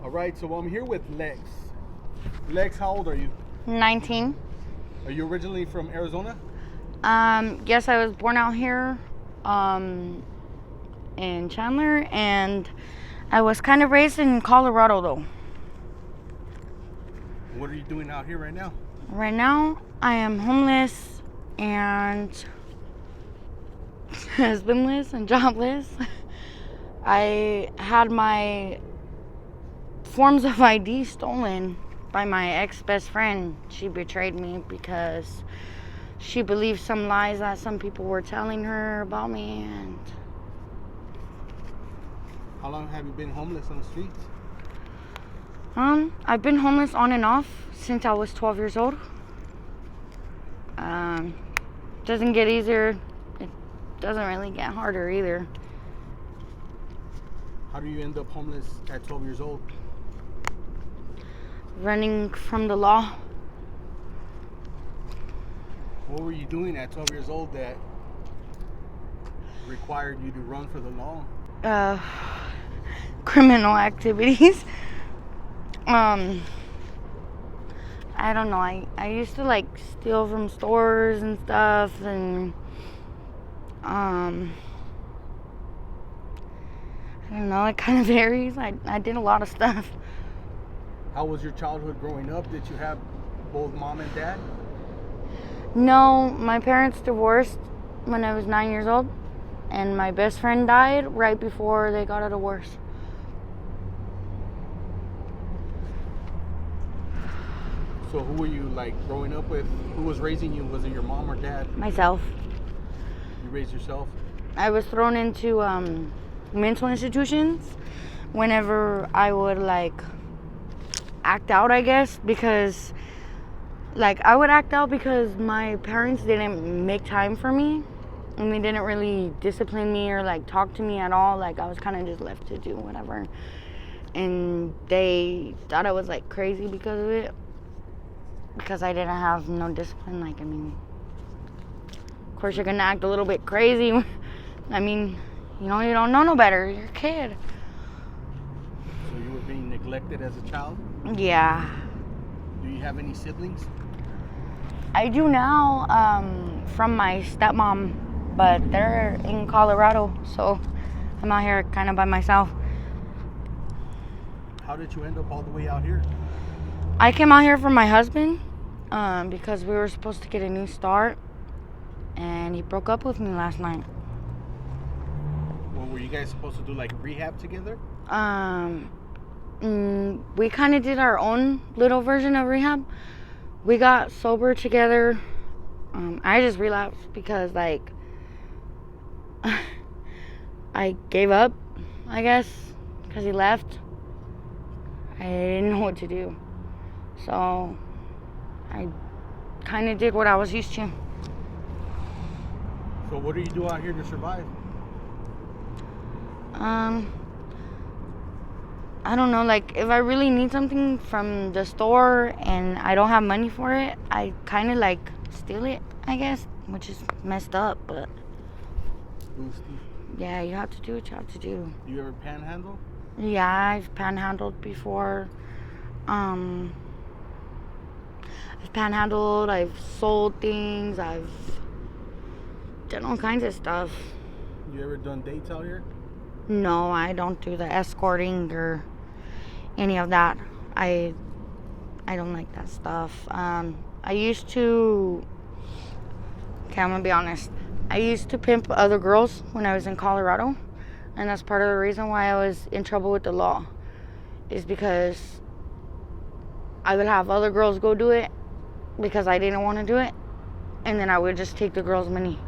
All right, so I'm here with Lex. Lex, how old are you? 19. Are you originally from Arizona? Yes, I was born out here in Chandler, and I was kind of raised in Colorado, though. What are you doing out here right now? Right now, I am homeless and husbandless and jobless. I had my forms of ID stolen by my ex-best friend. She betrayed me because she believed some lies that some people were telling her about me. And How long have you been homeless on the streets? I've been homeless on and off since I was 12 years old. Doesn't get easier. It doesn't really get harder either. How do you end up homeless at 12 years old? Running from the law. What were you doing at 12 years old that required you to run for the law? Criminal activities. I don't know. I used to like steal from stores and stuff, and I don't know. It kind of varies. I did a lot of stuff. How was your childhood growing up? Did you have both mom and dad? No, my parents divorced when I was 9 years old, and my best friend died right before they got a divorce. So who were you like growing up with? Who was raising you? Was it your mom or dad? Myself. You raised yourself? I was thrown into mental institutions whenever I would like act out, I guess, because like I would act out because my parents didn't make time for me, and they didn't really discipline me or like talk to me at all. Like I was kind of just left to do whatever, and they thought I was like crazy because of it, because I didn't have no discipline. Like, I mean, of course you're gonna act a little bit crazy. I mean, you know, you don't know no better. You're a kid. So you were being neglected as a child? Yeah. Do you have any siblings? I do now, from my stepmom, but they're in Colorado, so I'm out here kind of by myself. How did you end up all the way out here? I came out here for my husband, because we were supposed to get a new start, and he broke up with me last night. Well, were you guys supposed to do like rehab together? We kind of did our own little version of rehab. We got sober together. I just relapsed because, like, I gave up, I guess, because he left. I didn't know what to do. So I kind of did what I was used to. So what do you do out here to survive? I don't know, like, if I really need something from the store and I don't have money for it, I kind of, like, steal it, I guess, which is messed up, but Boosty. yeah, you have to do what you have to do. Do you ever panhandle? Yeah, I've panhandled before. I've panhandled, I've sold things, I've done all kinds of stuff. You ever done dates out here? No, I don't do the escorting or any of that. I don't like that stuff. I used to, okay, I'm gonna be honest. I used to pimp other girls when I was in Colorado, and that's part of the reason why I was in trouble with the law, is because I would have other girls go do it because I didn't want to do it, and then I would just take the girls' money.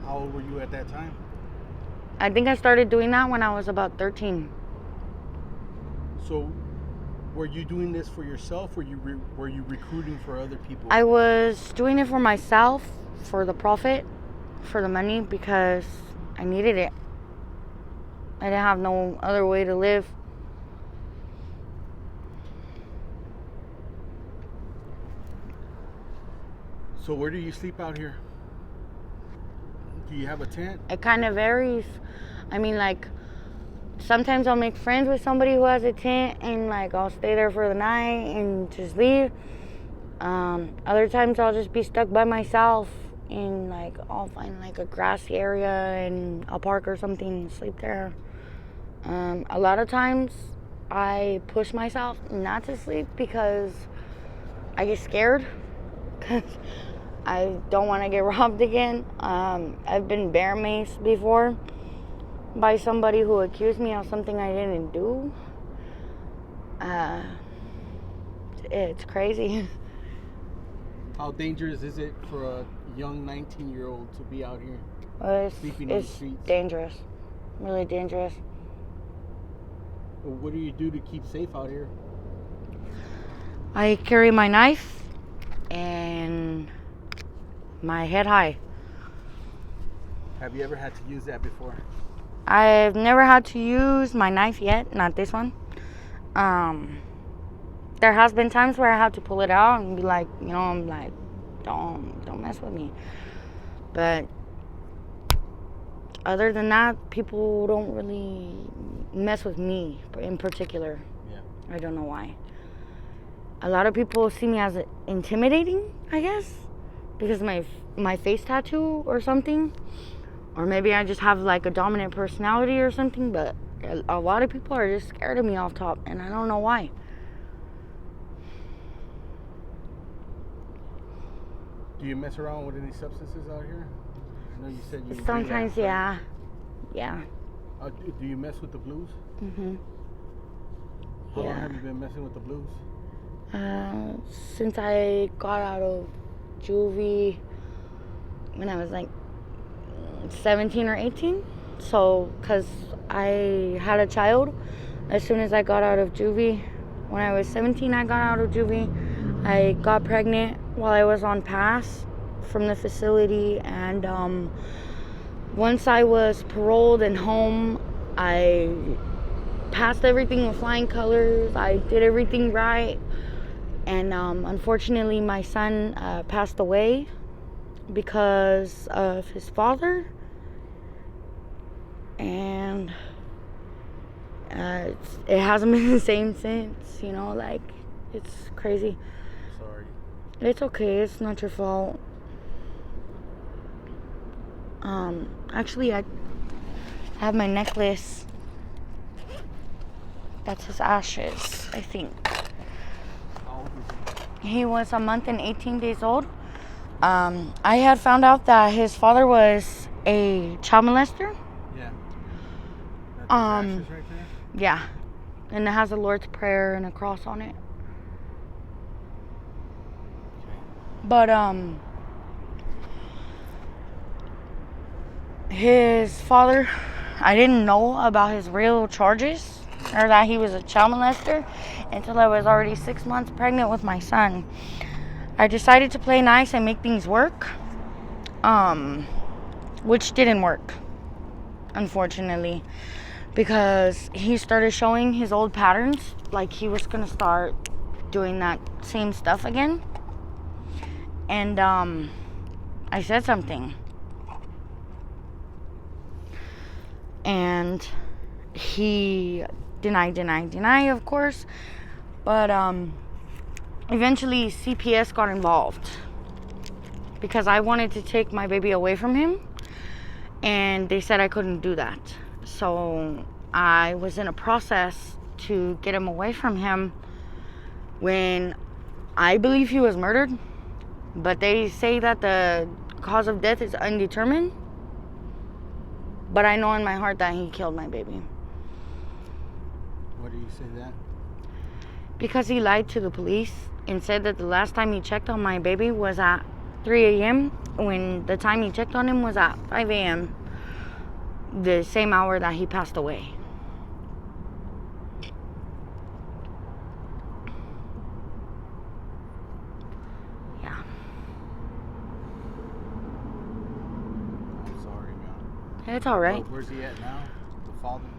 How old were you at that time? I think I started doing that when I was about 13. So were you doing this for yourself, or were you recruiting for other people? I was doing it for myself, for the profit, for the money, because I needed it. I didn't have no other way to live. So where do you sleep out here? Do you have a tent? It kind of varies. I mean, like, sometimes I'll make friends with somebody who has a tent and like I'll stay there for the night and just leave. Other times I'll just be stuck by myself and like I'll find like a grassy area and a park or something and sleep there. A lot of times I push myself not to sleep because I get scared because I don't want to get robbed again. I've been bear maced before by somebody who accused me of something I didn't do. It's crazy. How dangerous is it for a young 19-year-old to be out here sleeping in the streets? It's dangerous. Really dangerous. What do you do to keep safe out here? I carry my knife and my head high. Have you ever had to use that before? I've never had to use my knife yet, not this one. There has been times where I have to pull it out and be like, I'm like, don't mess with me. But other than that, people don't really mess with me in particular. Yeah. I don't know why. A lot of people see me as intimidating, I guess, because of my face tattoo or something. Or maybe I just have like a dominant personality or something, but a lot of people are just scared of me off top, and I don't know why. Do you mess around with any substances out here? I know you said you sometimes, yeah. Yeah. Do you mess with the blues? Mm-hmm. How long have you been messing with the blues? Since I got out of juvie when I was like 17 or 18. So, because I had a child as soon as I got out of juvie. When I was 17, I got out of juvie. I got pregnant while I was on pass from the facility, and once I was paroled and home, I passed everything with flying colors. I did everything right, and unfortunately my son passed away because of his father, and it hasn't been the same since. Like, it's crazy. Sorry. It's okay, it's not your fault. Actually, I have my necklace. That's his ashes, I think. How old is he? He was a month and 18 days old. I had found out that his father was a child molester. Yeah. That's his ashes right there? Yeah. And it has a Lord's Prayer and a cross on it. But, his father, I didn't know about his real charges or that he was a child molester until I was already 6 months pregnant with my son. I decided to play nice and make things work, which didn't work, unfortunately, because he started showing his old patterns, like he was gonna start doing that same stuff again. And I said something, and he denied, of course. But eventually CPS got involved because I wanted to take my baby away from him, and they said I couldn't do that. So I was in a process to get him away from him when I believe he was murdered, but they say that the cause of death is undetermined. But I know in my heart that he killed my baby. Why do you say that? Because he lied to the police and said that the last time he checked on my baby was at 3 a.m. when the time he checked on him was at 5 a.m. the same hour that he passed away. Yeah. I'm sorry, man. It's all right. Where's he at now? The father?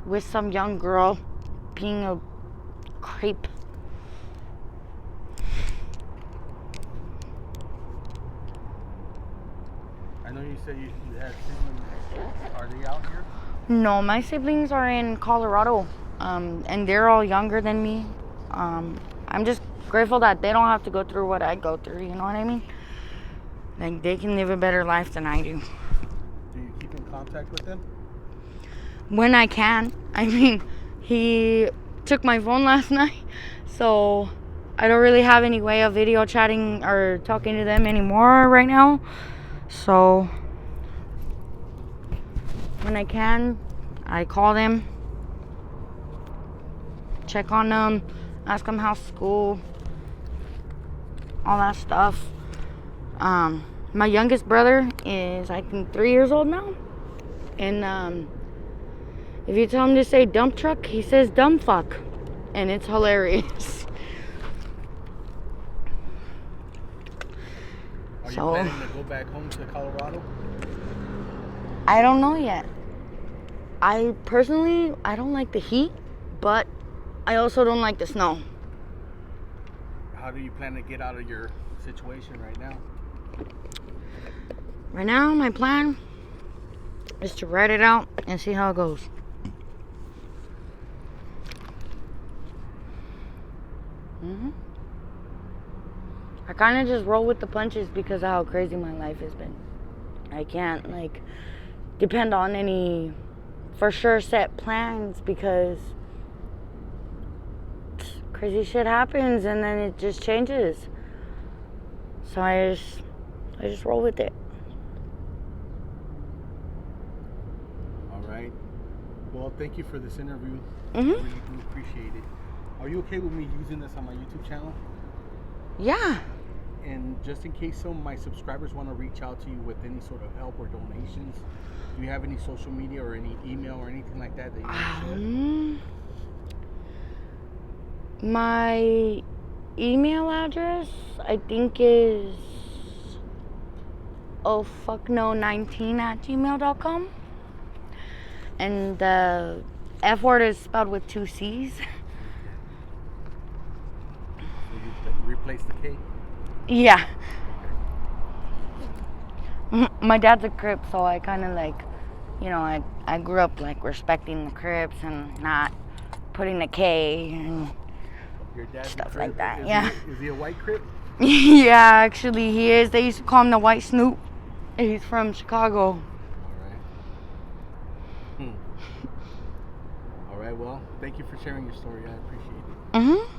With some young girl being a creep. I know you said you had siblings. Are they out here? No, my siblings are in Colorado, and they're all younger than me. I'm just grateful that they don't have to go through what I go through, you know what I mean? Like, they can live a better life than I do. Do you keep in contact with them? When I can. I mean, he took my phone last night, so I don't really have any way of video chatting or talking to them anymore right now. So when I can, I call them, check on them, ask them how's school, all that stuff. My youngest brother is, I think, 3 years old now. And if you tell him to say dump truck, he says dumb fuck. And it's hilarious. Are you planning to go back home to Colorado? I don't know yet. I don't like the heat, but I also don't like the snow. How do you plan to get out of your situation right now? Right now, my plan is to write it out and see how it goes. I kind of just roll with the punches because of how crazy my life has been. I can't, depend on any for sure set plans because crazy shit happens and then it just changes. So I just roll with it. All right. Well, thank you for this interview. I Mm-hmm. really do appreciate it. Are you okay with me using this on my YouTube channel? Yeah. And just in case some of my subscribers want to reach out to you with any sort of help or donations, do you have any social media or any email or anything like that that you want to share? My email address, I think, is ohfuckno19@gmail.com. And the F word is spelled with 2 C's. So you replace the K? Yeah. My dad's a Crip, so I kind of I grew up respecting the Crips and not putting the K and Your dad's stuff a like Crip? that. Yeah. Is he a white Crip? Yeah, actually he is. They used to call him the White Snoop. He's from Chicago. All right. All right, well, thank you for sharing your story. I appreciate it. Mm-hmm.